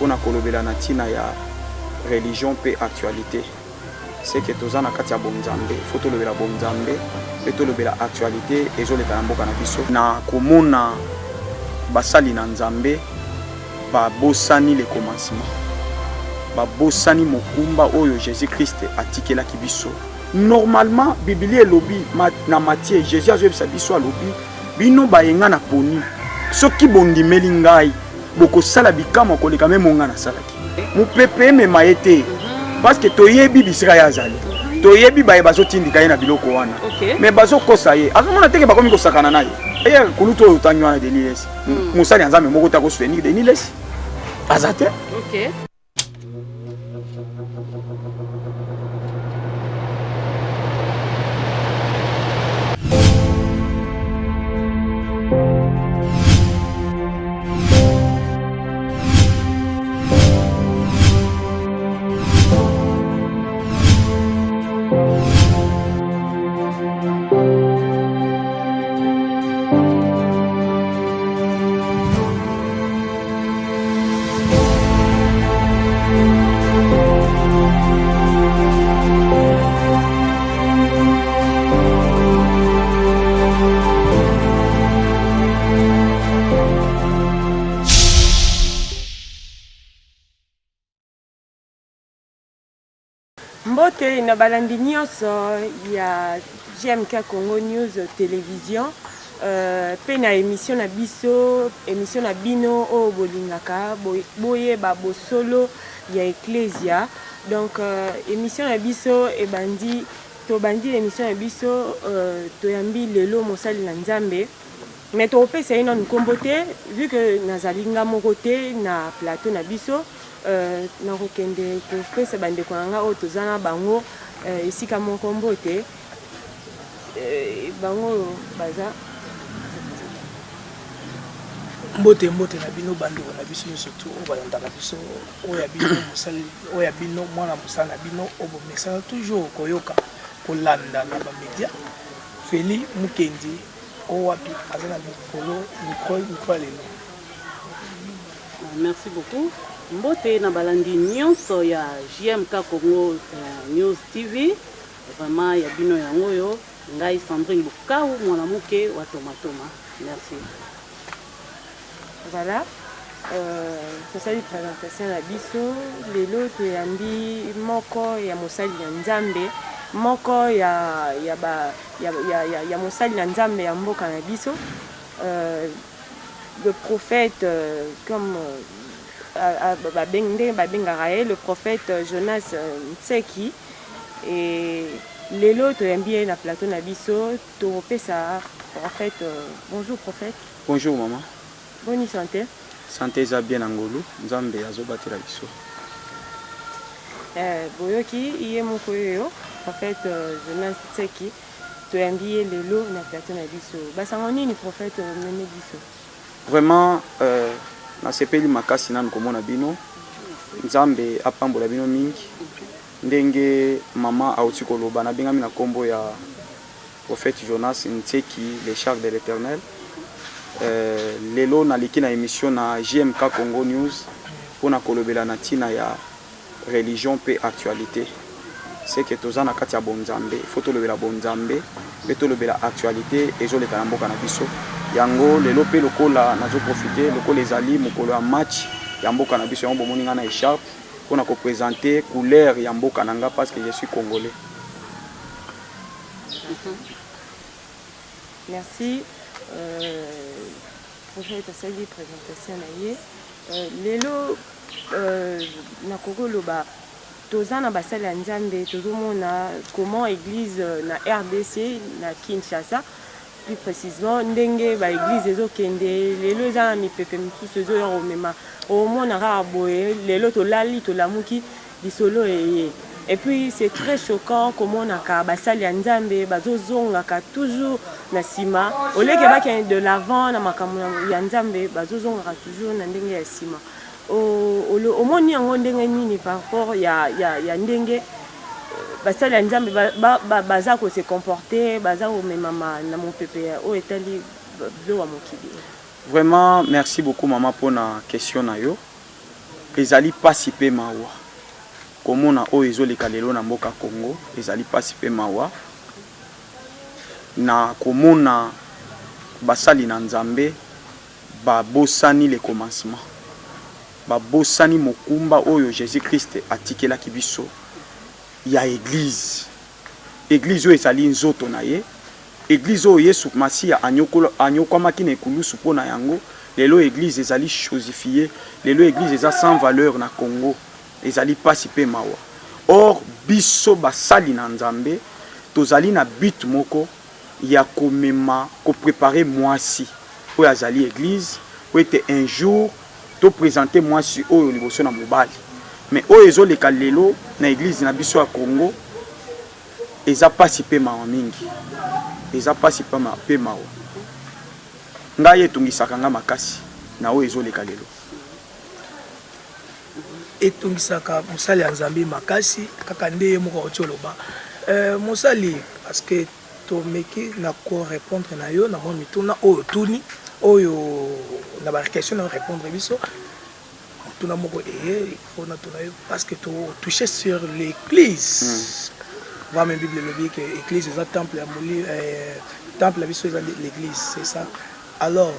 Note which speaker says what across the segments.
Speaker 1: mpona kolobela na ntina ya religion pe actualité. C'est que toza na kati ya bonzambe, faut tolobela bonzambe pe tolobela actualité ezoleka na mboka na biso. Na komona basali na nzambe babosani le commencement, babosani mokumba oyo Jésus-Christ atikelaki biso. Normalement Bible elobi na Matthieu Jésus azobisa biso alobi bino bayenga na poni soki bondimeli ngai bokosala bikama koleka me monga na salaki mopepe mema ete parce que toyebi bisika ya azali toyebi baye bazotindika ye na biloko wana mais bazokosa ye azomona teke bakomi kosakana na ye eye kulutu oyo otangi wana Denilesi mosali ya nzambe moko ta kosoutenir Denilesi aza te.
Speaker 2: Mbote na balandi nyonso ya GMK Congo News Télévision pe na émission na biso émission na bino o bolingaka boye ba bosolo ya Ecclesia donc émission na biso ebandi to bandi émission na biso toyambi lelo mosali na Nzambe mais to pesa ino nkombote vu que nazalinga moko te na plateau na biso na kokende kopesa bandeko nanga oyo toza na bango esika moko mbote bango baza
Speaker 3: mbote na bino bandeko na biso surtout oyo balandaka biso oyo ya bino mosali oyo ya bino mwana mosala na bino oyo bomesana toujours koyoka kolanda na bamédia Feli Mukendi oyo wapi aza na mikro lelo.
Speaker 4: Merci beaucoup. Mbote na balandi nyonso ya JMK Congo News TV vraiment ya bino yango yo ngai Sandrine Bukavu mwana muke wa Tomatoma. Merci.
Speaker 2: Voilà, tosali présentation na biso lelo toyambi moko ya mosali ya Nzambe moko ya mosali na Nzambe ya mboka na biso le prophète comme le prophète Jonas Ntseki et lelo toyambi na plateau na biso topesa prophète. Bonjour prophète.
Speaker 1: Bonjour maman.
Speaker 2: Bonne santé.
Speaker 1: Santé za bien angolu Nzambe azobatela biso.
Speaker 2: Boyoki iye moko yo prophète Jonas Ntseki toyambi lelo na plateau na biso. Basango nini prophète mene biso.
Speaker 1: Vraiment na sepeli makasi nanu komona bino Nzambe apambola bino mingi ndenge mama auti koloba na bengami na kombo ya prophète Jonas Ntseki le char de l'Éternel. Lelo naliki na émission na JMK Congo News pona kolobela na ntina ya religion pe actualité. C'est que toza na kati ya bonzambe faut tolobela bonzambe pe tolobela actualité ezoleka na mboka na biso yango lelo pe lokola nazo profiter lokola ezali mokolo ya match ya mboka na biso yango bomoni nga na écharpe pona ko présenter couleur ya mboka nanga parce que je suis congolais.
Speaker 2: Merci. Projet de cette présentation lelo na kokoloba toza na basali ya Nzambe tozomona comment église na RDC na Kinshasa plus précisément ndenge ba église ezokende lelo eza na mipepe misusu ezoya komema omona kaka boye lelo tolali tolamuki lisolo eye. Et puis c'est très choquant comment on a basali ya Nzambe bazozongaka toujours na sima oleke bakende de l'avant na makambo ya Nzambe bazozongaka toujours na ndenge ya sima omoni yango ndenge nini par rapport ya ndenge basali ya Nzambe baza ko se comporter baza komemama na mopepe o etali bilo wa mokili.
Speaker 1: Vraiment merci beaucoup maman pour la question na yo. ezali pasi pe mawa komona oyo ezoleka lelo na mboka Congo ezali pasi pe mawa na komona basali na Nzambe babosani le commencement babosani mokumba oyo Jésus-Christ atikelaki biso ya église oyo ezali nzoto na ye église oyo Yesu Masiya anyokwamaki na ekulusu mpo na yango lelo église ezali chosifiée lelo église eza sans valeur na Congo ezali pasi pe mawa or biso basali na Nzambe tozali na but moko ya komema préparer mwasi oyo azali église po ete un jour to présenter mwasi oyo liboso na mobali mais oyo ezoleka lelo na église na biso ya Congo eza pasi pe mawa mingi eza pasi pe mawa ngai etungisaka nga makasi na oyo ezoleka lelo
Speaker 3: etungisaka mosali ya Nzambe makasi kaka nde moko otioloba mosali parce que tomeki na ko répondre na yo na mo mituna oyo tuni oyo na ba question na répondre biso tuna moko il faut na tuna parce que to toucher sur l'église va même Bible le dit que l'église est un temple à moli temple la biso l'église c'est ça alors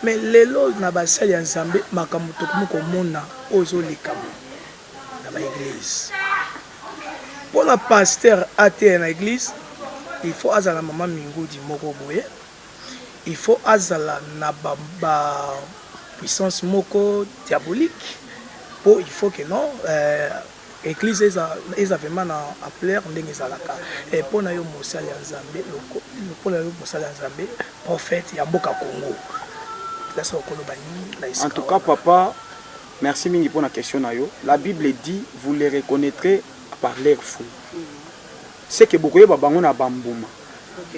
Speaker 3: mais lelo na basali ya Nzambe makambo tokomo komona ozo lekamo na ba église pour la pasteur athée na église il faut azala maman mingudi moko boye il faut azala na ba puissance moko diabolique pour il faut que non église eza vraiment na plaire ndenge ezalaka et pour na yo mosali ya Nzambe pour na yo mosali ya Nzambe prophète ya mboka Congo.
Speaker 1: En tout cas, papa, merci mingi pour la question. La Bible dit, vous les reconnaîtrez par leurs fruits. C'est que beaucoup de gens ont bambouma.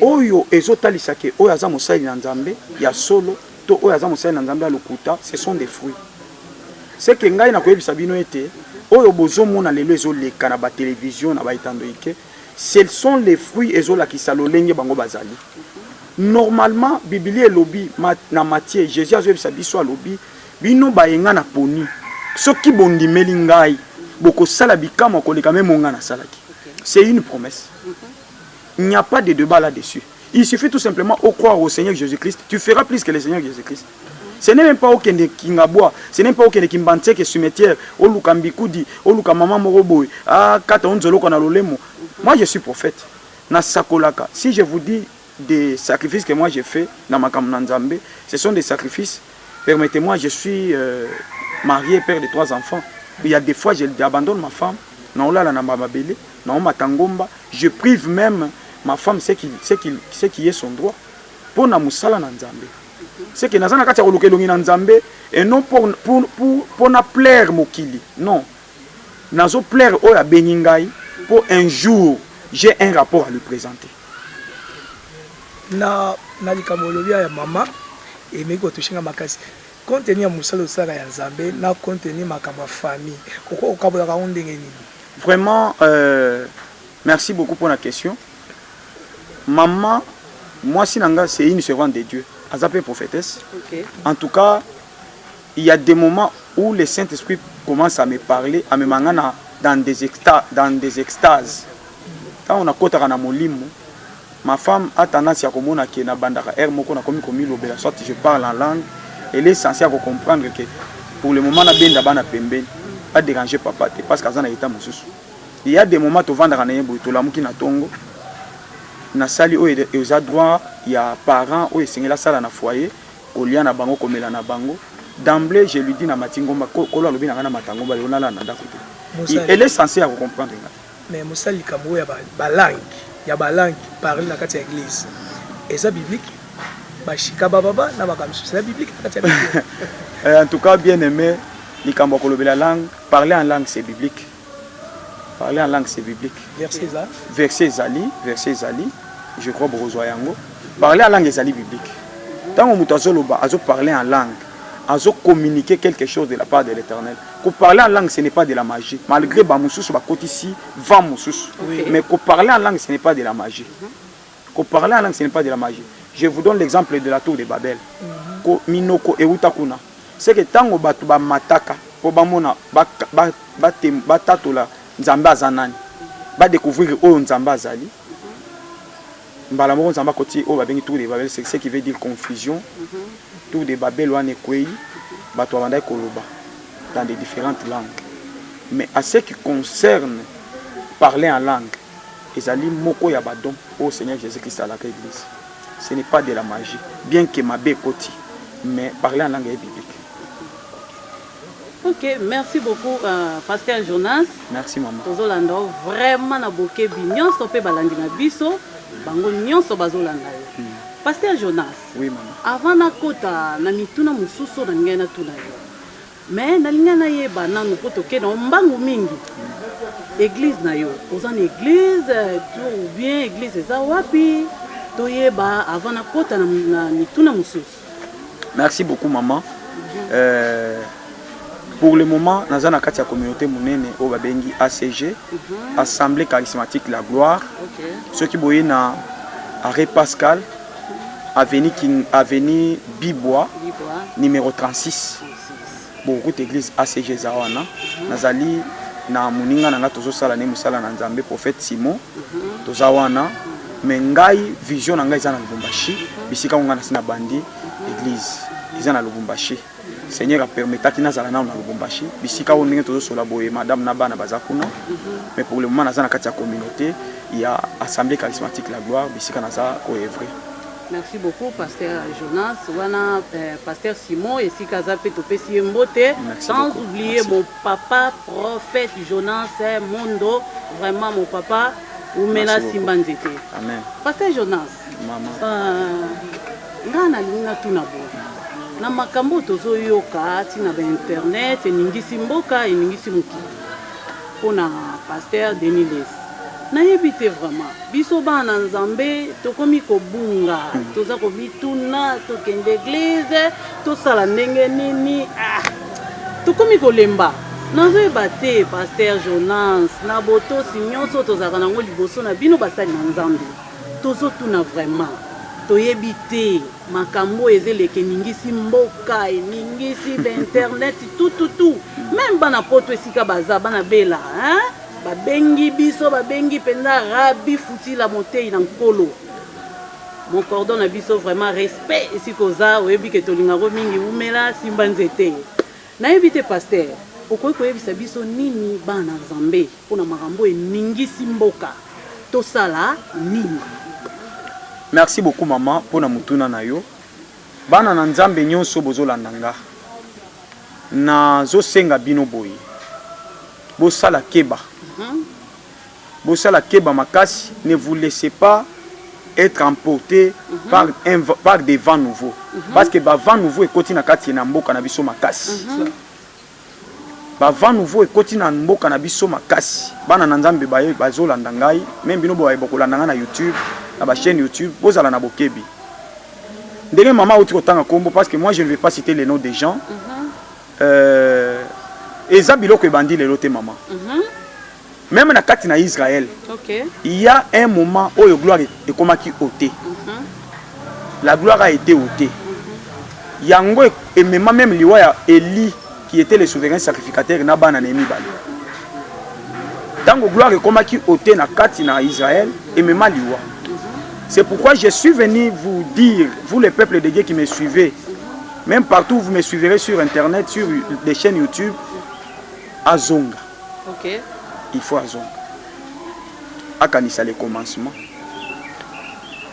Speaker 1: Oyo ezotalisake oyo aza mosali na Nzambe ya solo to oyo aza mosali na Nzambe ya lokuta, ce sont des fruits. C'est que ngai na koyebisa bino ete oyo bozomona lelo ezoleka na ba télévision na ba itandoike, ce sont les fruits ezolakisa lolenge bango bazali. Normalement Biblia elobi na Matthieu Jésus azobisa biso alobi bino bayenga na poni soki bondimeli ngai bokosala bikama koleka même monga na salaki. C'est une promesse. Il n'y a pas de débat là-dessus. Il suffit tout simplement de croire au Seigneur Jésus-Christ. Tu feras plus que le Seigneur Jésus-Christ. Ce n'est même pas au Kende Kingaboa, ce n'est pas au Kende Kimbantek et cimetière, au Lukambikoudi, au Lukamama Moroboy, à Katonzolo Konalolemo. Moi je suis prophète. Na Sakolaka. Si je vous dis des sacrifices que moi j'ai fait dans ma Nzambe, ce sont des sacrifices. Permettez-moi, je suis marié, père de 3 enfants. Il y a des fois, j'abandonne ma femme. Je prive même ma femme, c'est qui est son droit. Pour na musala na Nzambe. C'est que nazana kati ya kolukelongi na Nzambe et non pour na plaire mokili. Non. Nazo plaire oya beningai pour un jour j'ai un rapport à lui présenter.
Speaker 3: Na likamolobia ya mama et meko tushinga makasi contenu ya musala osala ya Nzambe na contenu makamba famille koko okabola ka ndenge nini.
Speaker 1: Vraiment merci beaucoup pour la question. Maman, moi sinanga c'est une servante de Dieu, azapé prophétesse.
Speaker 4: Okay.
Speaker 1: En tout cas, il y a des moments où le Saint-Esprit commence à me parler, à me mangana dans des extases. Quand on a kota na molimo, ma femme a tendance à komona ki na bandaka er moko na komi lobela, soit je parle en langue, elle est censée comprendre que pour le moment na benda bana pembeni, pas déranger papa parce que azana état mususu. Il y a des moments où vendre na yebo to lamuki na tongo na sali o eza droit ya parents o esengela sala na foyer kolia na bango komela na bango. D'emblée je lui dis na matingomba kolo lobi na matangomba le onala na ndako te. Elle est censée comprendre.
Speaker 3: Mais mosali kambo ya balangue ya balangue parler na kati ya église eza biblique bashika baba na bakamsu c'est biblique kati ya
Speaker 1: en tout cas bien aimé likambo kolobela langue parler en langue c'est biblique. Parler en langue c'est biblique. Verset Zali, je crois Brozoyango. Parler en langue c'est biblique. Tant que Moutazoloba a parlé en langue, a communiqué quelque chose de la part de l'Éternel. Que parler en langue ce n'est pas de la magie. Malgré Bamoussous ba côté ici, va Moussous. Mais que parler en langue ce n'est pas de la magie. Que parler en langue ce n'est pas de la magie. Je vous donne l'exemple de la tour de Babel. Ko Minoko et Utakuna. C'est que tant que Batuba Mataka po bamona batatola nzambe aza nani badécouvrir oyo nzambe azali mbala moko nzambe akoti oyo babengi tour de babel, c'est ce qui veut dire confusion. Tour de babel wana ekwei bato babandaki koloba dans des différentes langues, mais à ce qui concerne parler en langue ezali moko ya badon au Seigneur Jésus-Christ à la église. Ce n'est pas de la magie, bien que mabe ekoti, mais parler en langue est biblique.
Speaker 4: Ok, merci beaucoup Pasteur Jonas.
Speaker 1: Merci maman.
Speaker 4: Tozolanda vraiment na bokebi nyonso pe balandi na biso bango nyonso bazolanda yo. Pasteur Jonas.
Speaker 1: Oui maman.
Speaker 4: Avant na kota na mituna mususu na ngai na tuna yo. Mais na linga na yeba nanu po toke na mbangu mingi. Église na yo. Oza na église ou bien église eza wapi? Toyeba avant na kota na mituna mususu.
Speaker 1: Merci beaucoup maman. Pour le moment, nous avons la communauté monene au Babengi ACG, Assemblée charismatique La Gloire. Ceux qui voient na Arrêt Pascal, Avenue Bibois, numéro 36. Beaucoup d'églises ACG Zawana. Nazali na muninga na tozo sala ne musala na Nzambe prophète Simon. Tozawana mengai vision na ngai za na Lubumbashi, bisika ngana sina bandi église. Ils na Lubumbashi. Seigneur a permis que nous ayons na Lubumbashi. Bisika on est tous la boye madame naba na bazakuna. Mais pour le moment dans la communauté, il y a Assemblée charismatique La Gloire, bisika naza ko evre.
Speaker 4: Merci beaucoup Pasteur Jonas, wana Pasteur Simon et si kazape topesi mbote. Sans oublier mon papa prophète Jonas Mondo, vraiment mon papa Oumena Simbanzete.
Speaker 1: Amen.
Speaker 4: Pasteur Jonas.
Speaker 1: Maman.
Speaker 4: Ngana lina tunabo. Na makambo tozo yoka tina ba internet eningisi mboka eningisi mokili pona Pasteur Deniles na yebite vraiment biso bana nzambe tokomi kobunga toza ko bituna tokende église tosala ndenge nini tokomi kolemba nazo ebate Pasteur Jonas na boto sinyonso tozaka nango liboso na bino basali na nzambe tozo tuna vraiment toyebite makambo ezeleke ningisi mboka ningisi internet tout même bana poto esika baza bana bela babengi biso babengi penda rabi futila motei na nkolo mon cordon na biso vraiment respect esikoza oyebi ke tolinga ko mingi umela simba nzete na yebite Pasteur okoyi koyebisa biso nini bana nzambe pona makambo ningisi mboka tosala nini.
Speaker 1: Merci beaucoup maman pour na mutuna na yo. Bana na nzambe nyonso bozolanda nga. Na zo senga bino boye. Bosala keba. Bosala keba makasi, ne vous laissez pas être emporté par des vents nouveaux. Parce que ba vent nouveau ekoti na kati na mboka na biso makasi. Ba vent nouveau ekoti na mboka na biso makasi. Bana na nzambe baye bazolanda ngai, même bino boye bokolanda nga na YouTube. À ma chaîne YouTube, vous allez en abokebi. Ndenge maman outi kotanga kombo parce que moi je ne vais pas citer les noms des gens. Eza biloko ebandi lelo te maman. Même na kati na Israël. Il y a un moment où la gloire est komaki ôté. La gloire a été ôtée. Yango et même liwa ya Eli qui était le souverain sacrificateur na bana nemi bali. Tango gloire est komaki ôté na kati na Israël et même liwa. C'est pourquoi je suis venu vous dire, vous les peuples de Dieu qui me suivez, même partout vous me suivrez sur internet, sur des chaînes YouTube, Azonga. Il faut Azonga. Akanisa le commencement.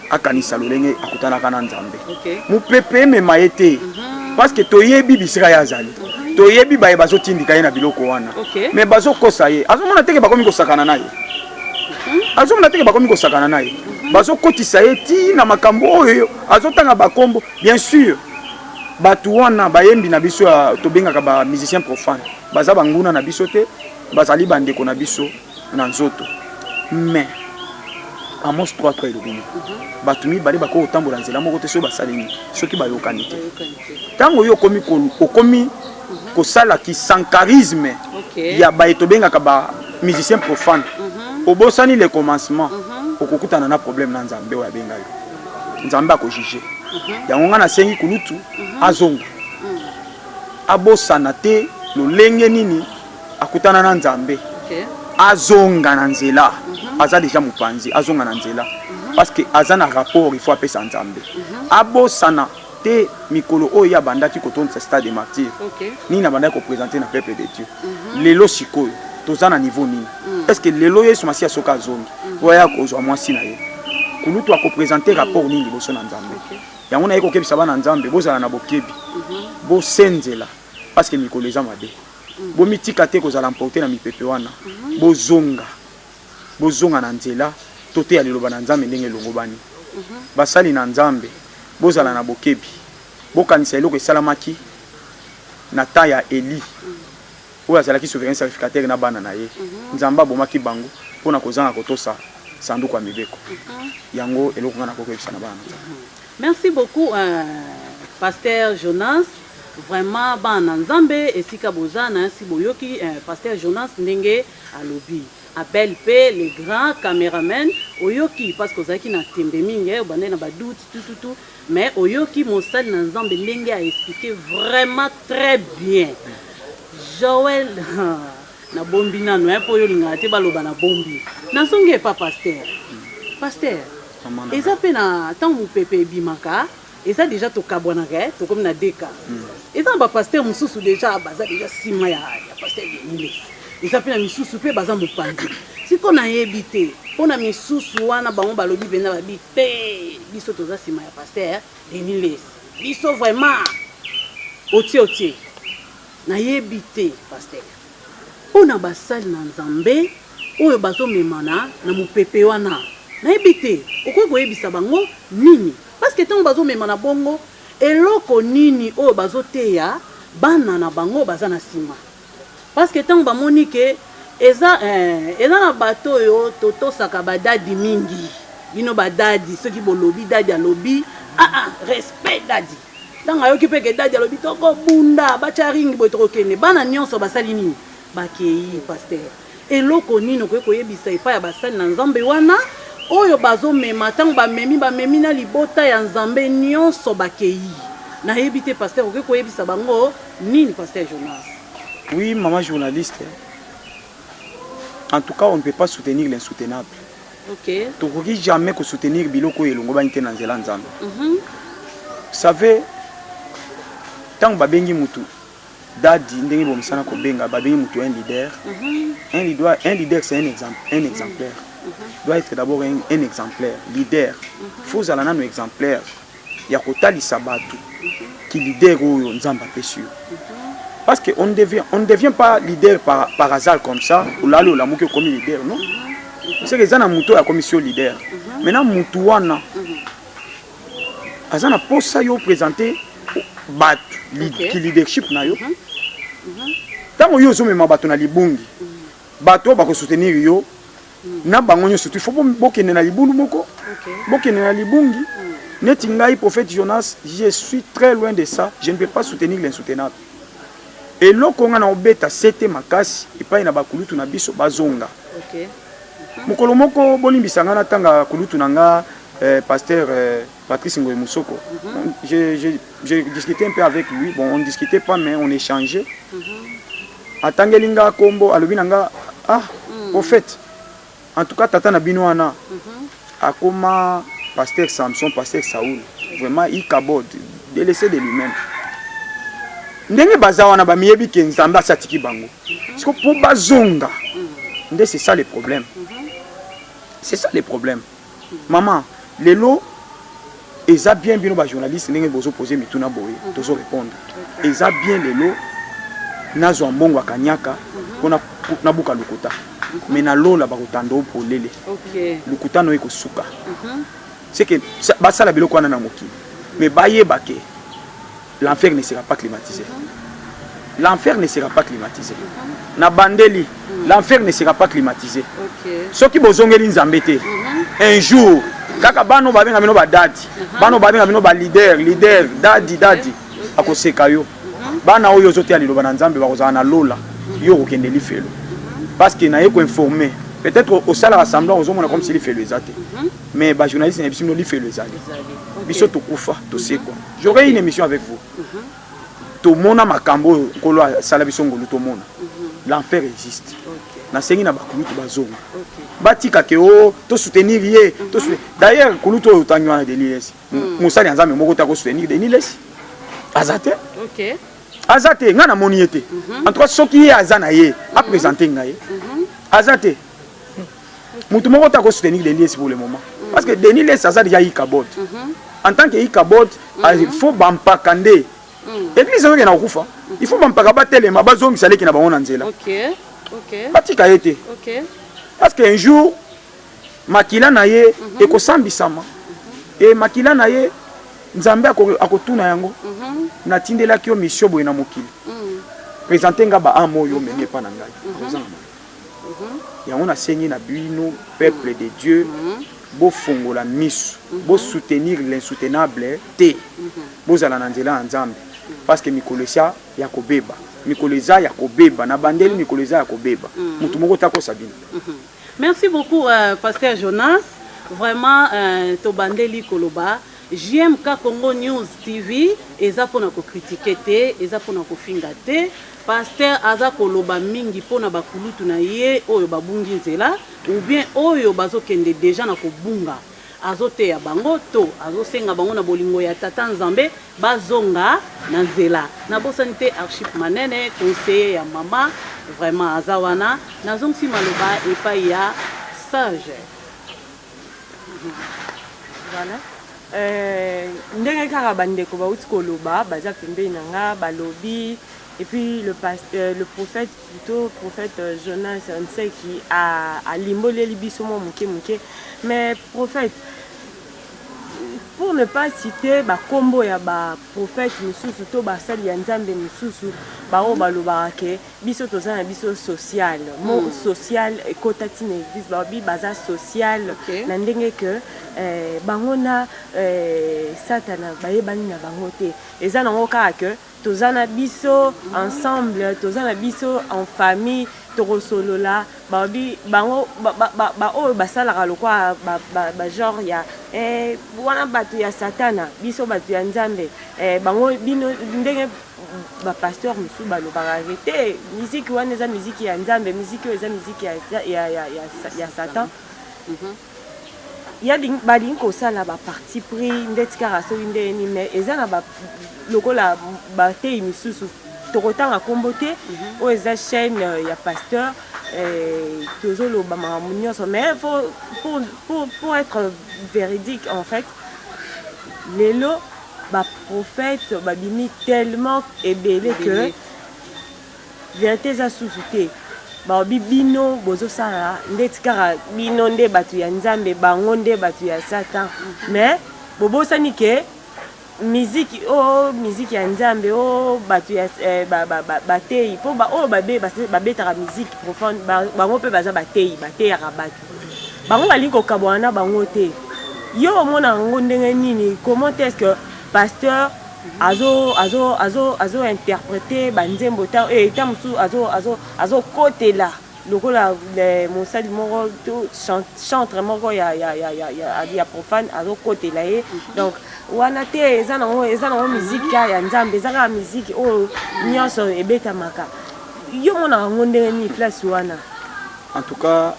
Speaker 1: Akanisa lolenge akutana kana nzambe. Mu pepe me maete. Parce que toyebi bisira ya zali. Toyebi baye bazo tindika ye na biloko wana. Mais bazo kosa ye. Azomona teke bakomi kosakana naye. Azomona teke bakomi kosakana naye. Bazo kotisa ye ti na makambo oyo azotanga bakombo bien sûr batu wana bayembi na biso tobengaka ba musicien profane baza banguna na biso te bazali bandeko na biso na nzoto mais Amos 3:3 elobini batu mibale bako otambola nzela moko te so basalini soki bayokani te tango yo okomi kosala ki sans charisme ya baye tobengaka ba musicien profane obosani le commencement okokutana na problème na nzambe oya benga yo nzambe ako juger yango ngana sengi kulutu azonga abosana te lolenge nini akutana na nzambe
Speaker 4: OK.
Speaker 1: azonga na nzela aza déjà mopanzi azonga na nzela parce que aza na rapport il faut apesa nzambe abosana te mikolo oyo abandaki kotonisa stade de martyr nini abandaki koprésente na peuple de Dieu lelo sikoyo toza na niveau nini est ce que lelo yesu masi asoka azongi oya kozwa mwasi na ye kulutu akoprésente rapport nini liboso na nzambe yango na ye kokebisa bana nzambe bozala na bokebi bosenzela parce que mikolo eza mabe bomitika te kozala emporte na mipepe wana bozonga na nzela to te ya liloba na nzambe ndenge elongo bani basali na nzambe bozala na bokebi bokanisa eloko esalamaki na ta ya Eli oyo azalaki souverain sacrificateur na bana na ye nzambe abomaki bango mpona kozanga kotosa sanduku ya mibeko yango eloko nga nakokebisa na bana.
Speaker 4: Merci beaucoup Pasteur Jonas. Vraiment bana nzambe esika bozana si boyoki Pasteur Jonas ndenge alobi appelle pe les grands caméramans oyoki parce que zaki na tembe mingi obande na badoute tout mais oyoki mosali na nzambe ndenge a expliqué vraiment très bien. Joël na bombi nano po yo linga te baloba na bombi na songe pa pasteur eza pe na tangu pepe bimaka eza déjà to kabwanaka to comme na deka eza ba pasteur mususu déjà baza déjà sima ya pasteur Niles eza pe na misusu pe baza mopanzi siko na yebite pona misusu wana bango balobi benda babite biso toza sima ya pasteur Niles biso vraiment otie na yebite pasteur pona basali na nzambe oyo bazo memana na mopepe wana na yebite okoki koyebisa bango nini parce que tant bazo memana bongo eloko nini oyo bazo teya bana na bango baza na sima parce que tant bamoni ke eza na bato yo totosaka badadi mingi bino badadi soki bolobi dadi alobi respect dadi tanga yoki peke dadi alobi toko bunda bacha ringi botrokene bana nyonso basali nini bakei pasteur eloko nini okoki koyebisa epai ya basali na nzambe wana oyo bazo mema tango bamemi na libota ya nzambe nyonso bakei na yebite pasteur okoki koyebisa bango nini Pasteur Jonas?
Speaker 1: Oui, maman journaliste. En tout cas, on ne peut pas soutenir l'insoutenable.
Speaker 4: OK.
Speaker 1: Tu ne peux jamais soutenir biloko elongo ba nte na nzela nzambe. Vous savez, tant babengi mutu dadi ndenge bomisana ko benga babengi mutu un leader. Un leader c'est un exemplaire. Doit être d'abord un exemplaire, leader. Faut zala na no exemplaire. Ya kotalisa batu qui leader oyo nzamba pesio. Parce qu'on ne devient pas leader par hasard comme ça, ou là, ou là, comme leader, non? C'est que ça, on a la commission leader. Maintenant, Moutouana, on a pour ça, présenter le leadership. Tant que vous avez un libungi, bateau va soutenir yo, na bangonyo surtout, il faut que vous ayez un libungi. Netingai, prophète Jonas, je suis très loin de ça, je ne peux pas soutenir l'insoutenable. Et loko nga na obeta sete makasi epai na bakulutu na biso bazonga.
Speaker 4: OK.
Speaker 1: Mokolo moko bolimbisa nga na tanga kulutu na nga pasteur Patrice Ngoy Musoko. Je discutais un peu avec lui. Bon, on ne discutait pas mais on échangeait. Atangelinga kombo alobi nga au fait. En tout cas tata na bino wana akoma pasteur Samson, pasteur Saoul. Vraiment il cabode délaissé de lui-même. Ndenge bazawa na ba miyebi ke nzamba satiki bango. Siko po bazonga. Ndé c'est ça le problème. C'est ça le problème. Maman, lelo eza bien bino ba journaliste ndenge bozo poser mituna boye, tozo répondre. Eza bien lelo nazo mbongo akanyaka pona na buka lukuta. Mais na lola ba kotando polele.
Speaker 4: OK.
Speaker 1: Lukuta no eko suka. C'est que basala biloko wana na moki. Mais baye bake. L'enfer ne sera pas climatisé. L'enfer ne sera pas climatisé. Na bandeli, l'enfer ne sera pas climatisé.
Speaker 4: OK.
Speaker 1: Ce qui bozongeli nzambete. Un jour, kaka bano babenga bino ba dadi. Bano babenga bino ba leader, dadi. Akoseka yo. Bana oyo zote ali loba na nzambe bakozana na lola. Yo okende lifelo. Parce que na yeko informé. Peut-être au salle rassemblement aux hommes comme s'il fait le zate. Mais les journalistes n'ont pas fait le zate. Biso to kufa, to c'est quoi. J'aurai une émission avec vous. tomona makambo kolo sala biso ngolu tomona l'enfer existe na sengi na bakulutu bazonga batika ke o to soutenir ye to d'ailleurs kulutu otanywa na Denilesi musali anzame moko ta ko soutenir Denilesi azate azate nga na moni yete en tout cas soki ye azana ye a présenter ngaye azate mutu moko ta ko soutenir Denilesi pour le moment parce que Denilesi aza déjà Ikabod en tant que Ikabod il faut bampakande église oyo na kufa il faut bampaka batelema bazongisa leki na bango na nzela batika yete parce que un jour makila na ye ekosambisama et makila na ye nzambe akotuna yango natindelaki yo mission boye na mokili présenter nga ba amo yo menge pa na ngai yango nasengi na bino peuple de Dieu bo fongola misu bo soutenir l'insoutenable te bozala na nzela ya nzambe parce que mikolesa ya kobeba mikoleza ya kobeba na bandeli mikoleza ya kobeba mutu moko takosa bino.
Speaker 4: Merci beaucoup Pasteur Jonas, vraiment to bandeli koloba JMK Congo News TV eza pona ko critiquer te eza pona ko finga te Pasteur aza koloba mingi pona bakulutu na ye oyo babungi nzela ou bien oyo bazokende déjà na kobunga azote ya bango to azosenga bango na bolingo ya tata Nzambe bazonga na nzela na bosanité archive manene conseiller ya mama vraiment azawana nazongsi maloba epai ya sage
Speaker 2: voilà ndenge kaka bandeko bauti koloba baza pembeni na nga balobi. Et puis le prophète, plutôt prophète Jonas qui a limbolé l'Ibiso Mouké. Mais prophète, pour ne pas citer combo ya prophète Moussoussou, to basal yanzambe Moussoussou, bao balobarake, biso tozana biso social, mot social et kotatine existe, babi baza social, nandenge que bangona satana baye bani na bangote, eza nango kaka tozana biso ensemble, tozana biso en famille, torosolola, babi bango o basala lokwa ba genre ya wana batu ya satana, biso batu ya nzambe, bango bino ndenge ba pasteur musu baloba arrêter musique wana eza musique ya nzambe, musique eza musique ya satan. Il y a des gens parti pris ndeti kaka so inde ni mais eza na ba lokola ba te misusu tokotanga kombote o eza chaîne ya pasteur tozolo ba mamunyo so mais pour être véridique en fait lelo ba prophète ba bimi tellement ebelé que vérité za sous-souté ba bibino bozo sala ndeti kaka bino nde batu ya nzambe bango nde batu ya satan mais bobo sani ke musique musique ya nzambe batu ya batei po ba betaka musique profonde bango pe baza batei ya batu bango baliko kabwana bango te yo mona ngo ndenge nini comment est-ce que pasteur azo interpréter banzembo ta musu azo côté là lokola mosali moko to chantre moko ya profane azo côté là donc wana te eza nango musique ya nzambe eza ka musique o nyonso ebetamaka yo mona ngo ndenge ni place wana.
Speaker 1: En tout cas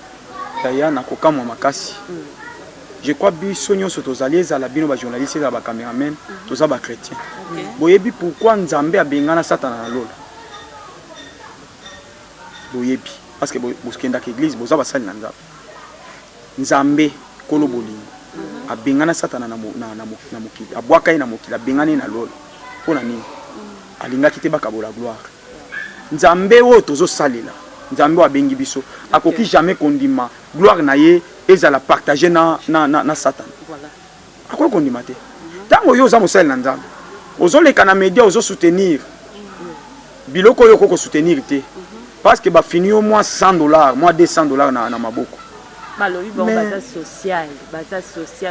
Speaker 1: taya na kokamwa makasi. Je crois biso nyonso tozali ezala bino ba journaliste ezala ba cameraman toza ba chrétien. Boyebi pourquoi Nzambe abengana satana na lola. Boyebi parce que boskenda ke église boza basali na Nzambe. Nzambe kolo bolingo abengana satana na mokili abwaka na mokili abengana na lola. Pona nini? Alinga kite bakabola gloire. Nzambe wo tozo salela. Nzambe abengi biso akoki jamais kondima gloire na ye ezala partager na Satan. Voilà. Akoki kondima te. Tango yo za mosali na Nzambe. Ozoleka na média ozo soutenir. Biloko yo koko soutenir te. Parce que ba fini au moins $100, moins $200 na maboko.
Speaker 2: Balobi bon baza social,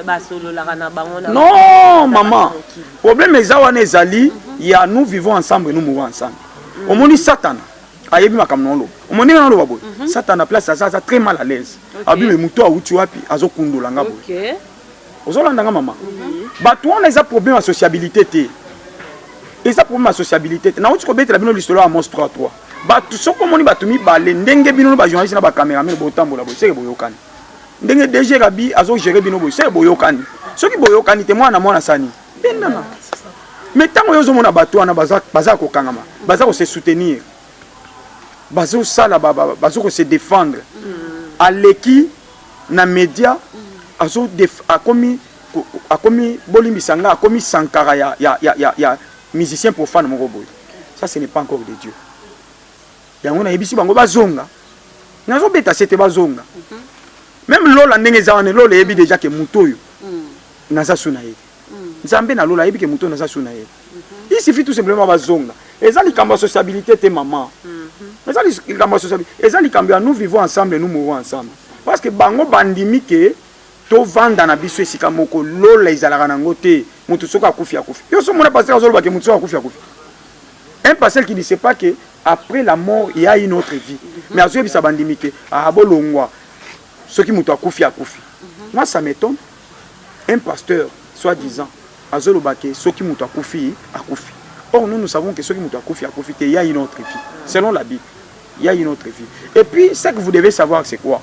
Speaker 2: ba solo la na bango na.
Speaker 1: Non, maman. Problème ezawana ezali ya nous vivons ensemble et nous mourons ensemble. Omoni Satan. Ayebi makamnolo. Omoni na lo baboy. Satan na place ça très mal à l'aise. Abi me muto awuti wapi azokundola ngabo. OK. Ozolanda nga maman. Batu on a problème à sociabilité te. Et ça pour ma sociabilité. Na uti ko betela bino lisolo Amos 3:3. Ba tout soko moni batumi balé ndenge bino ba journaliste na ba cameraman botambola bo seke boyokani. Ndenge DG Rabi azo gérer bino bo seke boyokani. Soki boyokani te mwana sani. Benana. Mais tant que vous avez bateau, baza ko se soutenir, baza sala, baza ko se défendre. Aleki na média, azo a commis bolimbisanga, a commis Sankara ya musicien profane mon robot. Ça ce n'est pas encore de Dieu. Yango na yebisi bango bazonga. Nazo beta c'était bazonga. Même lola ndenge zawane lola yebi déjà que mutoyo. Naza sunaye. Nzambe na lola yebi ke muto naza sunaye. Il suffit tout simplement bazonga. Et ça likambo sociabilité te maman. Et ça likambo sociabilité. Et ça likambo nous vivons ensemble et nous mourons ensemble. Parce que bango bandimi ke to vanda na biso esika moko lola izalaka nango te mutu soka akufi. Yo so mona pasteur azoloba ke mutu soka akufi. Un pasteur qui ne sait pas que après la mort il y a une autre vie. Mais azoyebi sa bandimi ke abolongwa soki mutu akufi. Moi ça m'étonne. Un pasteur soi-disant azolobake soki mutu akufi. Or nous savons que soki mutu akufi il y a une autre vie. Selon la Bible, il y a une autre vie. Et puis ce que vous devez savoir c'est quoi?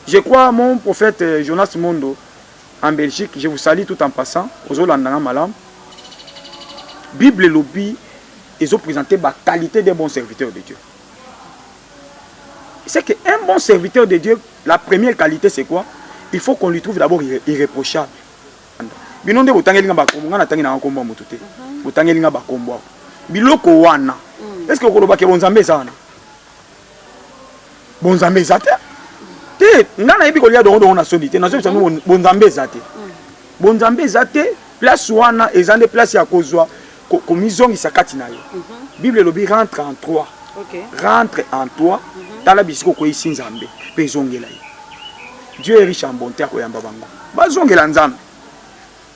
Speaker 1: Je crois mon prophète Jonas Mondo en Belgique, je vous salue tout en passant aux Hollandais malam. Bible et lobby, ils ont présenté la qualité des bons serviteurs de Dieu. C'est qu'un bon serviteur de Dieu, la première qualité c'est quoi? Il faut qu'on lui trouve d'abord irréprochable. Binonde botangelinga bakombo ngana tangi na kombo mutute. Botangelinga bakombo. Biloko wana. Est-ce que okoloba ke bonzambe sana? Bonzambe zate? Te ngana yebi kolia dongo na solité. Na so bisango bonzambe zate. Bonzambe zate place wana ezande place ya kozwa ko mizongi sakati na yo. Bible lobi rentre en toi. OK. Rentre en toi. Tala bisiko ko isi nzambe pe zongela yo. Dieu est riche en bonté ko yamba bango. Bazongela nzambe.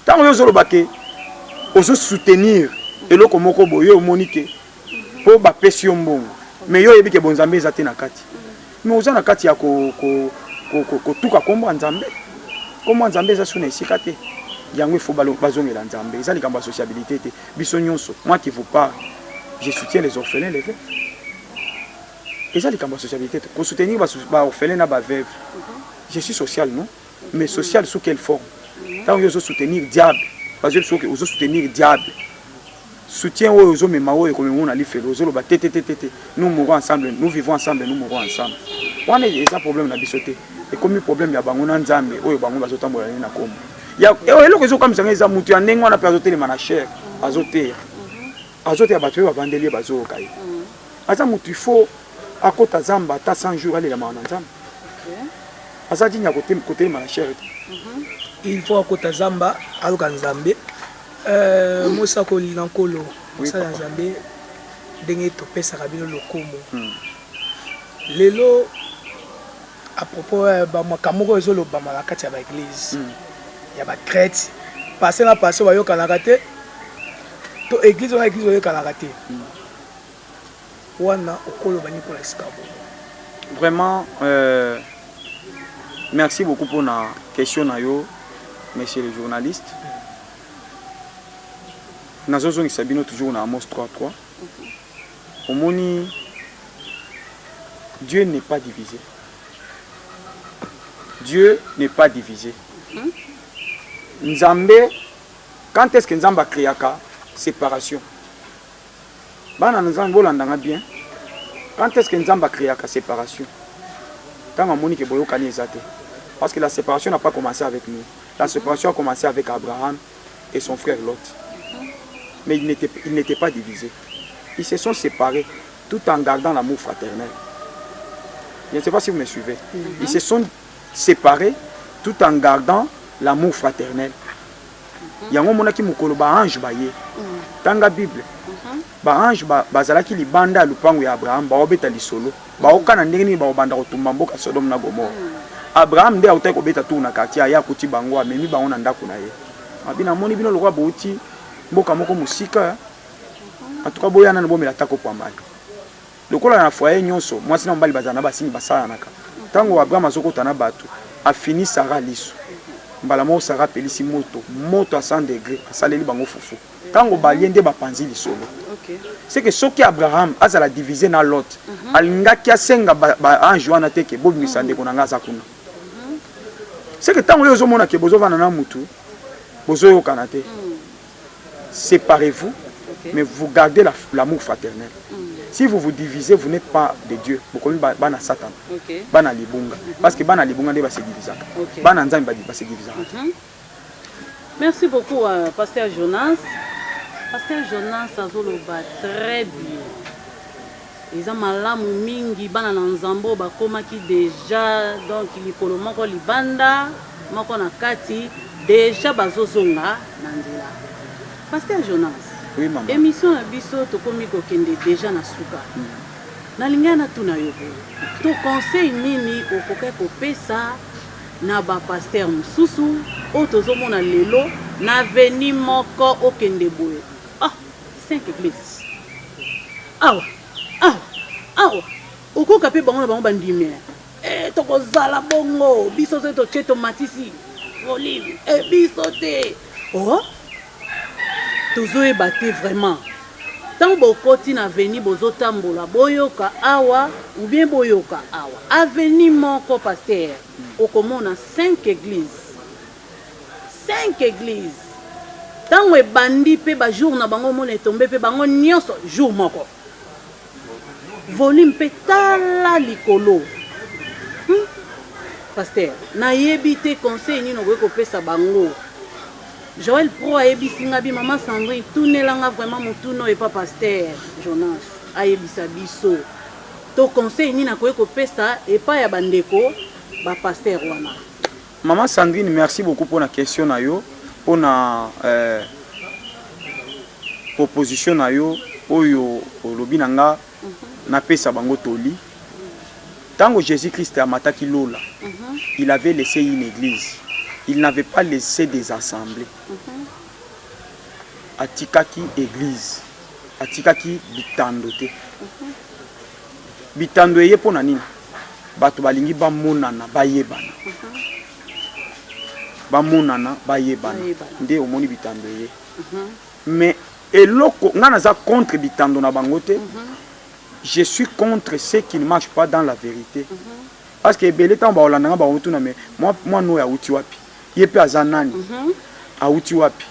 Speaker 1: Tant que vous avez soutenir et le komoko boyo monique pour ba pression bon mais yo yebi ke bonzambe zate na kati mais oza na kati ya ko tuka kombo nzambe kombo nzambe za suna isika te yango faut bazongela nzambe ezali kamba sociabilité te biso nyonso moi qui vous parle je soutiens les orphelins les veuves ezali kamba sociabilité te ko soutenir ba orphelins na ba veuve je suis social non mais social sous quelle forme? Tant que vous soutenir diable, parce que vous soutenir diable, soutien aux hommes et comme on a fait, nous mourrons ensemble, nous vivons ensemble, nous mourrons ensemble. On a un problème à bisoter. Et comme le problème, il y a un Nzambe, il y a un Zotambo, il y a un comme ça, il y a un mouton, il y a un azoté les manachères, azoté, azoté à battre, à vandelier, bazo, kai. Asa moutu faut à côté Zamba, ta 100 jours, aller la main en Zamba. Asa dit, il y a côté manachère.
Speaker 3: Il faut akota zamba aluka nzambe mosa ko linankolo mosa nzambe ndenge topesa kabino lokomo lelo à propos ba makamoko ezolo ba malakati ya ba église ya ba crête passer na passer wayo kanaka te to église wayo kanaka te wana okolo bani pour l'escabo.
Speaker 1: Vraiment merci beaucoup pour la question na yo. Messieurs les journalistes, nous avons toujours dans Amos 3:3. Dieu n'est pas divisé. Dieu n'est pas divisé. Nzambe, quand est-ce que Nzamba a créé la séparation? Bien. Quand est-ce que Nzamba a créé la séparation? Quand on a dit parce que la séparation n'a pas commencé avec nous. La séparation a commencé avec Abraham et son frère Lot. Mais ils n'étaient pas divisés. Ils se sont séparés tout en gardant l'amour fraternel. Je ne sais pas si vous me suivez. Ils se sont séparés tout en gardant l'amour fraternel. Il y a un moment qui m'a dit ange baye. Dans la Bible, ange bazalaki libanda lupango ya Abraham ba obeta lisolo. Ba okana ndenge ba obanda kotumba mboka Sodome na Gomorrhe. Abraham nde autai kobeta tu na quartier ya kuti bango amemi bango na ndako na ye. Abina moni bino lokwa bouti mboka moko musika. En tout cas boyana na bomela tako pambali. Lokola na foyer nyonso mwasi na mbali bazana basini basala naka. Tango Abraham azokota na batu a fini Sarah liso. Mbala mo Sarah pelisi moto à 100 degrés asaleli bango fufu. tango baliende bapanzi lisolo.
Speaker 4: OK.
Speaker 1: C'est que soki Abraham azala divisé na Lot, alingaki asenga ba ange wana teke bobimisa ndeko na nga za kuna. C'est que tango yo zomona ke bozo vana na mutu, bozo yo kanate. Séparez-vous, mais vous gardez l'amour fraternel. Si vous vous divisez, vous n'êtes pas de Dieu. Vous connaissez bana Satan. Bana libunga. Parce que bana libunga ne va se diviser. Bana nzambe va se diviser.
Speaker 4: Merci beaucoup, Pasteur Jonas. Pasteur Jonas azoloba très bien. Ils ont malamu mingi bana na nzambo bakomaki déjà donc likolo moko libanda moko na kati déjà bazozonga na nzela. Pasteur Jonas.
Speaker 1: Oui maman.
Speaker 4: Émission na biso tokomi kokende déjà na suka. Na lingana tuna yo. To conseil nini okoke kopesa na ba pasteur mususu o tozomona lelo na veni moko okende boye. Ah, 5 églises. Awa. Awa. Okoka pe bango na bango bandime. Tokozala bongo biso se to cheto matisi. Volume. Biso te. Oh. Tozoyeba te vraiment. Tant bokoti na veni bozotambola boyoka awa ou bien boyoka awa. Aveni moko pasteur. Okomona 5 églises. 5 églises. Tango ebandi pe ba jour na bango mona tombe pe bango nyonso jour moko. Volume pe tala likolo. Pasteur, na yebi te conseil ni no ko pesa bango. Joël Pro a yebisinga bi maman Sandrine tunelanga vraiment mutuno et pas pasteur Jonas a yebisa biso. To conseil ni na ko pesa et pas ya bandeko ba pasteur wana.
Speaker 1: Maman Sandrine, merci beaucoup pour la question na yo, pour la proposition na yo oyo lobi nanga na pesa bango toli. Tango Jésus-Christ a mataki lola, il avait laissé une église. Il n'avait pas laissé des assemblées. Atikaki église. Atikaki bitandote. Bitando eye pona nini? Bato balingi ba monana ba yebana. Ba monana ba yebana. Nde omoni bitando eye. Mais eloko ngana za contre bitando na bangote. Je suis contre ceux qui ne marchent pas dans la vérité. Parce que belé temps ba olanda ba otuna mais moi no ya uti wapi. Yepe azanani. A uti wapi.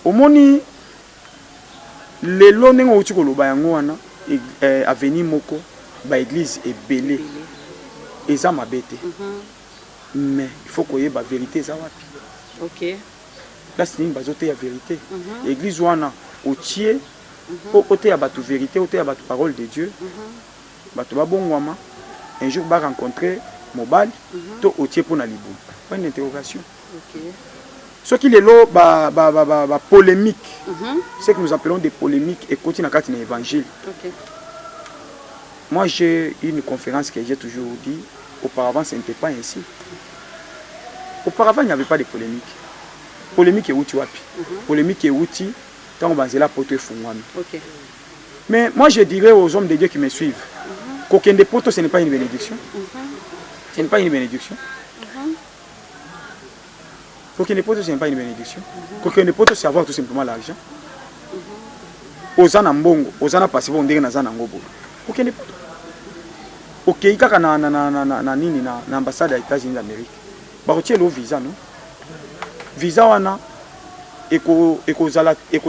Speaker 1: Omoni lelo nengo uti koloba yango wana avenir moko ba église ebelé. Eza mabete. Mais il faut koyeba ba vérité za wapi.
Speaker 4: OK.
Speaker 1: Là c'est une bazote ya vérité. Église wana otie au côté ya batu vérité, au côté ya batu parole de Dieu. Batu ba bongwama. Un jour ba rencontrer mobile to otie pour na libu. Point d'interrogation.
Speaker 4: OK.
Speaker 1: Ce qui est là, polémique, ce que nous appelons des polémiques et continue à dans l'évangile.
Speaker 4: OK.
Speaker 1: Moi, j'ai une conférence que j'ai toujours dit. Auparavant, ce n'était pas ainsi. Auparavant, il n'y avait pas de polémique. Polémique est outil wapi. Polémique est outil tant on va là pour te fondre.
Speaker 4: OK.
Speaker 1: Mais moi, je dirais aux hommes de Dieu qui me suivent qu'aucun des potos, ce n'est pas une bénédiction. Ce n'est pas une bénédiction. Qu'aucun des potos, ce n'est pas une bénédiction. Qu'aucun des potos, c'est avoir tout simplement l'argent. Ozana mbongo, ozana passé bon ndenge nazana ngobo. Aucun des potos. OK, kaka na nini na ambassade des États-Unis d'Amérique. Ba rotier le visa non. Visa wana eko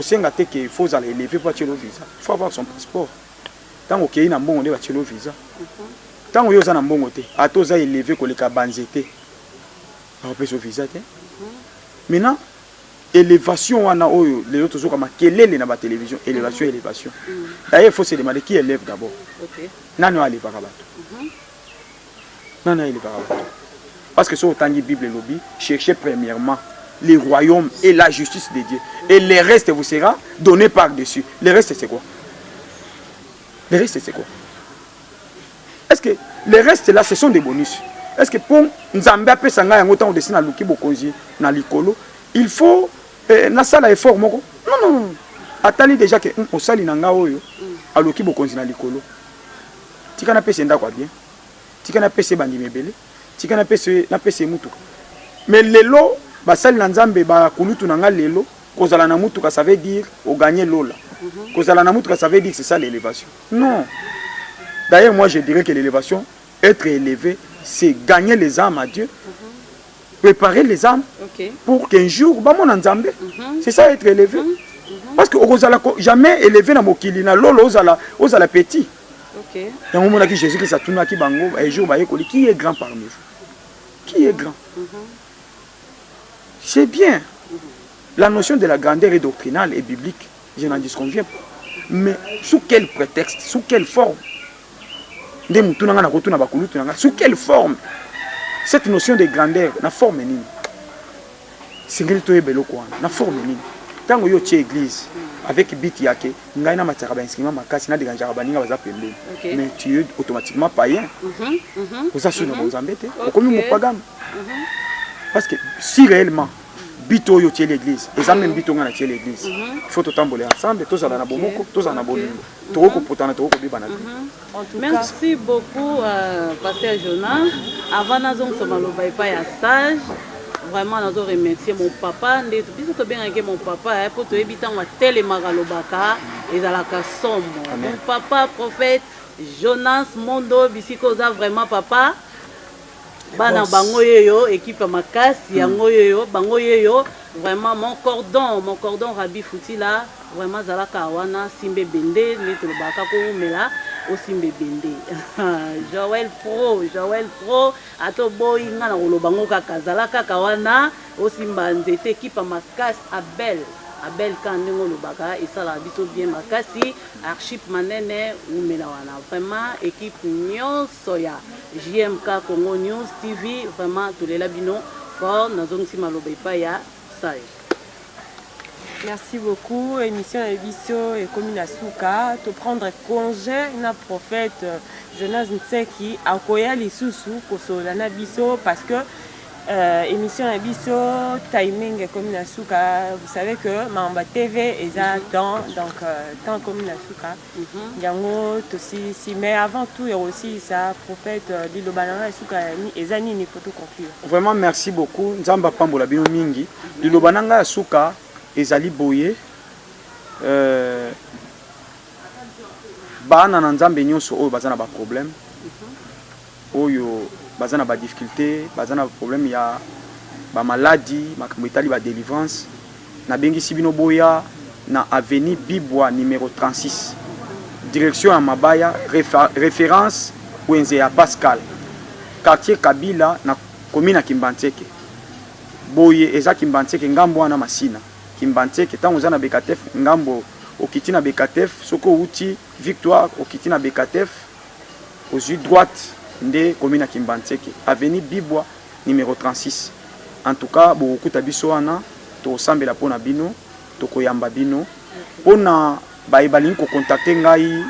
Speaker 1: senga te que faut aller élever pour tirer le visa. Il faut avoir son passeport. Tant OK na mbongo nde ba tirer le visa. Tant yo ozana mbongo te, atoza élever ko le ka banzete. Ba repese visa te. Maintenant, élévation wana oyo les autres comme kelele na ba télévision, élévation. D'ailleurs, il faut se demander qui élève d'abord.
Speaker 4: OK.
Speaker 1: Nani ali barabato. Nani ali barabato. Parce que sur autant de Bible lobby, cherchez premièrement le royaume et la justice de Dieu. Et le reste vous sera donné par-dessus. Le reste c'est quoi? Le reste c'est quoi? Est-ce que le reste là ce sont des bonus? Est-ce que pour Nzambe apé sanga yango tant dessin na luki bokonzi na likolo, il faut na sala effort moko? Non. Atali déjà que on sali nanga oyo a luki bokonzi na likolo. Tika na pese ndako bien. Tika na pese bandi mebele. Tika na pese mutu. Mais lelo basali na Nzambe ba kulutu nanga lelo kozala na mutuka ça veut dire au gagner lola. Kozala na mutuka ça veut dire c'est ça l'élévation. Non. D'ailleurs moi je dirais que l'élévation, être élevé, c'est gagner les âmes à Dieu. Préparer les âmes pour qu'un jour bah mon Nzambe. C'est ça être élevé. Parce que ozala jamais élevé na mokili na lolo ozala petit.
Speaker 2: OK.
Speaker 1: Et au moment où Jésus-Christ a tourné qui bango un jour qui est grand parmi vous? Qui est grand? C'est bien. La notion de la grandeur est doctrinale et biblique. Je n'en disconviens pas. Mais sous quel prétexte? Sous quelle forme? Sous quelle forme? Cette notion de grandeur, na forme nini? C'est na forme nini? Quand on est église, avec bit yake, ngai na mataka ba instrument makasi na deganjaka baninga baza pembeni. Mais tu es automatiquement païen. Vous assure na Nzambe te, comme mon pagano. Parce que si réellement bito yo tie l'église, et ça même bito ngana tie l'église. Il faut tout tamboler ensemble, tous ala na bomoko, tous ala na bolingo. Toko potana toko bibana.
Speaker 4: Merci beaucoup Pasteur Jonas. Avant nazong somaloba ipa ya stage. Vraiment, nous avons remercié mon papa. Nous avons bien mon papa pour te éviter de télémara lobaka et à la kassom. Mon papa, prophète Jonas Mondo, Bisikoza, vraiment papa. Bana bangoyeyo, équipe makasi, yangoyeyo, bangoyeyo. Vraiment, mon cordon Rabbi Foutila, vraiment Zalaka Awana, Simbe Bende, Netolobaka Koumela. Aussi Mbebende. Joël Pro, Atobo Ingana Olobango Kazalaka Kawana, aussi Mbanzete, équipe à Makas, Abel Kandengo Lobaka, et ça la biso bien Makasi, Archip Manene, Umelawana. Vraiment, équipe Nyon Soya, JMK Congo News TV, vraiment, tous les labinons, fort, Nazong Simalobaipa ya, Sage.
Speaker 2: Merci beaucoup. Émission Ebiso et Commune Asuka. Te prendre congé na prophète Jonas Ntseki akoya lisusu kosolana biso parce que émission Ebiso timing Commune Asuka. Vous savez que Mamba TV est à temps donc temps Commune Asuka. Yango aussi si mais avant tout il y a aussi ça prophète Lilobananga Asuka ezani ni poto conclure.
Speaker 1: Vraiment merci beaucoup. Nzamba pambola bino mingi. Lilobananga Asuka ezali boye bana na Nzambe nyonso oyo bazana ba problème oyo bazana ba difficulté bazana problème ya ba maladie makambo etali ba délivrance na bengisi bino boya na avenue Bibwa numéro 36 direction ya Mabaya référence Wenze ya Pascal quartier Kabila na commune ya Kimbanteke boye eza Kimbanteke ngambo wana Masina Kimbanteke tango za na Bekatef ngambo okiti na Bekatef soko uti Victoire okiti na Bekatef aux yeux droite nde commune Kimbanteke avenue Bibwa numéro 36 en tout cas bokuta biso wana to sambela pona bino to koyamba bino pona baibali ko contacter ngai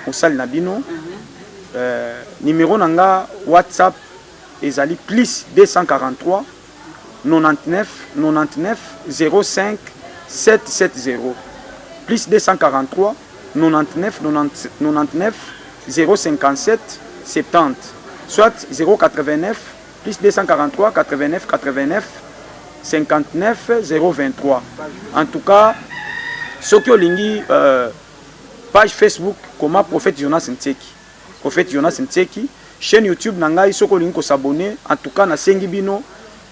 Speaker 1: osali na bino numéro nanga WhatsApp ezali plus 243 99 99 05 770 plus 243 99 99 057 70 soit 089 plus 243 89 89 59 023 en tout cas ce que lingi page Facebook comment prophète Jonas Ntseki prophète Jonas Ntseki chaîne YouTube nangai soko lingi ko s'abonner en tout cas na sengi bino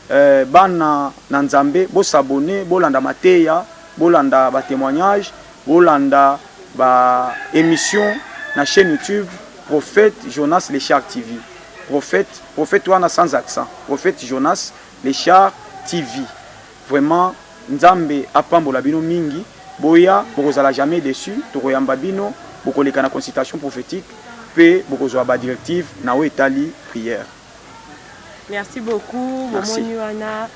Speaker 1: bana na Nzambe bo s'abonner bo landa mateya bo landa ba témoignage bo landa ba émission na chaîne YouTube prophète Jonas Lechar TV prophète wana sans accent prophète Jonas Lechar TV vraiment Nzambe apambola bino mingi boya bokozala jamais déçu tokoyamba bino bokoleka na consultation prophétique pe bokozwa ba directive na o etali prière.
Speaker 2: Merci beaucoup Momoni wana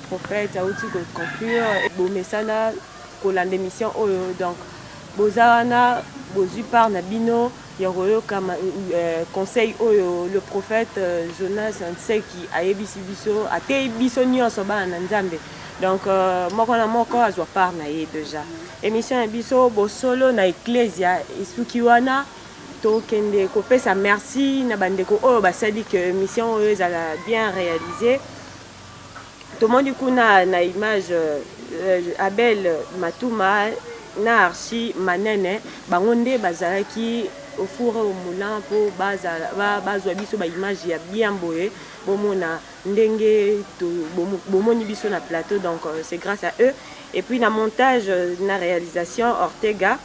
Speaker 2: prophète auti ko conclure bo mesana ko la émission oyo donc bozana bozu par na bino yoroyo kama conseil oyo le prophète Jonas Ntseki ayebisi biso ate biso nyonso bana na Nzambe donc moko na moko azwa par na ye déjà émission ya biso bo solo na ecclesia isuki wana to kende ko pesa merci na bandeko oyo basali que mission oyo ezala bien réalisée tout le monde du coup na image Abel Matuma na Archie Manene bangonde bazalaki au four au moulin pour bazwa biso ba image ya bien boye bomona ndenge to bomoni biso na plateau, donc c'est grâce à eux. Et puis na montage na réalisation Ortega,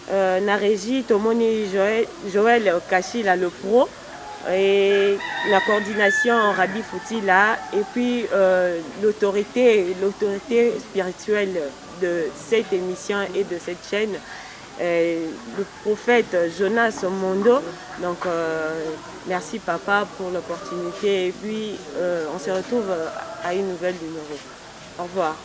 Speaker 2: na régie tomoni Joël Kachila le pro, et la coordination Rabi Foutila, et puis l'autorité spirituelle de cette émission et de cette chaîne, le prophète Jonas Mondo. Donc merci papa pour l'opportunité, et puis on se retrouve à une nouvelle numéro. Au revoir.